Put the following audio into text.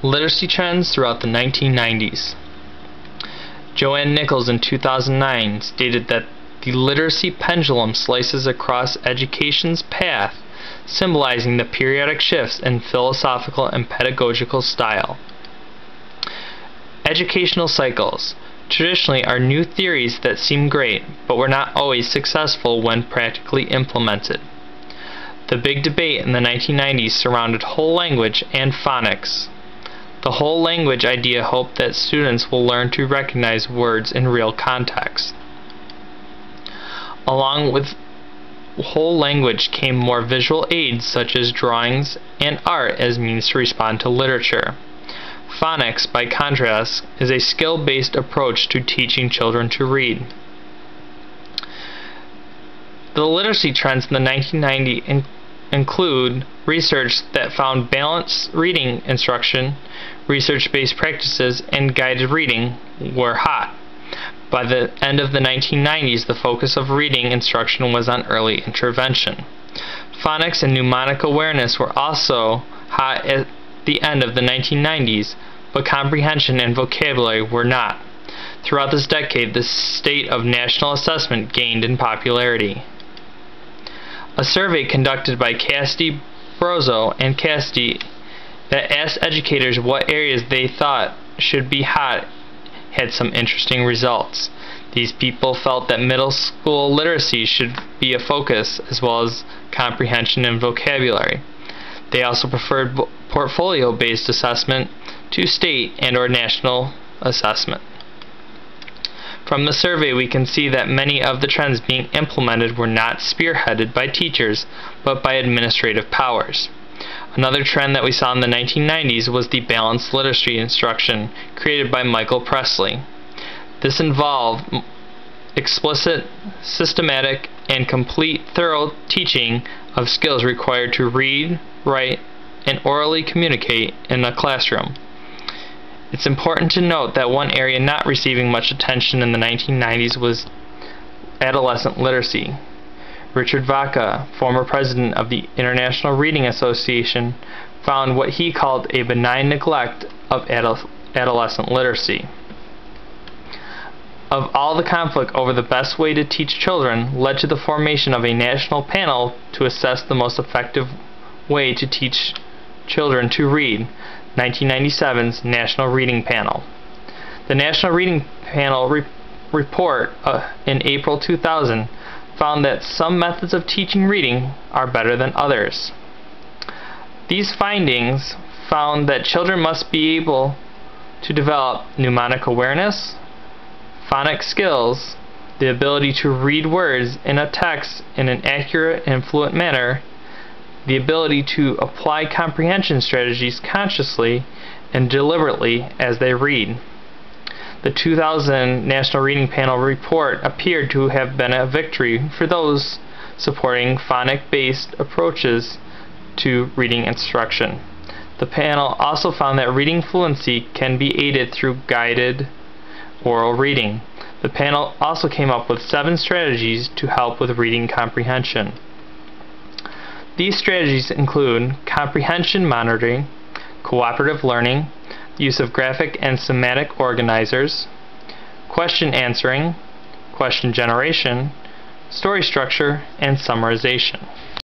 Literacy trends throughout the 1990s. Joanne Nichols in 2009 stated that the literacy pendulum slices across education's path, symbolizing the periodic shifts in philosophical and pedagogical style. Educational cycles traditionally are new theories that seem great, but were not always successful when practically implemented. The big debate in the 1990s surrounded whole language and phonics. The whole language idea hoped that students will learn to recognize words in real context. Along with whole language came more visual aids such as drawings and art as means to respond to literature. Phonics, by contrast, is a skill-based approach to teaching children to read. The literacy trends in the 1990s include research that found balanced reading instruction, research-based practices, and guided reading were hot. By the end of the 1990s, the focus of reading instruction was on early intervention. Phonics and mnemonic awareness were also hot at the end of the 1990s, but comprehension and vocabulary were not. Throughout this decade, the state of national assessment gained in popularity. A survey conducted by Cassidy Brozo and Cassidy that asked educators what areas they thought should be hot had some interesting results. These people felt that middle school literacy should be a focus, as well as comprehension and vocabulary. They also preferred portfolio-based assessment to state and/or national assessment. From the survey, we can see that many of the trends being implemented were not spearheaded by teachers, but by administrative powers. Another trend that we saw in the 1990s was the balanced literacy instruction created by Michael Presley. This involved explicit, systematic, and complete thorough teaching of skills required to read, write, and orally communicate in a classroom. It's important to note that one area not receiving much attention in the 1990s was adolescent literacy. Richard Vaca, former president of the International Reading Association, found what he called a benign neglect of adolescent literacy. Of all the conflict over the best way to teach children led to the formation of a national panel to assess the most effective way to teach children to read, 1997's National Reading Panel. The National Reading Panel report in April 2000 found that some methods of teaching reading are better than others. These findings found that children must be able to develop mnemonic awareness, phonic skills, the ability to read words in a text in an accurate and fluent manner, the ability to apply comprehension strategies consciously and deliberately as they read. The 2000 National Reading Panel report appeared to have been a victory for those supporting phonic-based approaches to reading instruction. The panel also found that reading fluency can be aided through guided oral reading. The panel also came up with 7 strategies to help with reading comprehension. These strategies include comprehension monitoring, cooperative learning, use of graphic and semantic organizers, question answering, question generation, story structure, and summarization.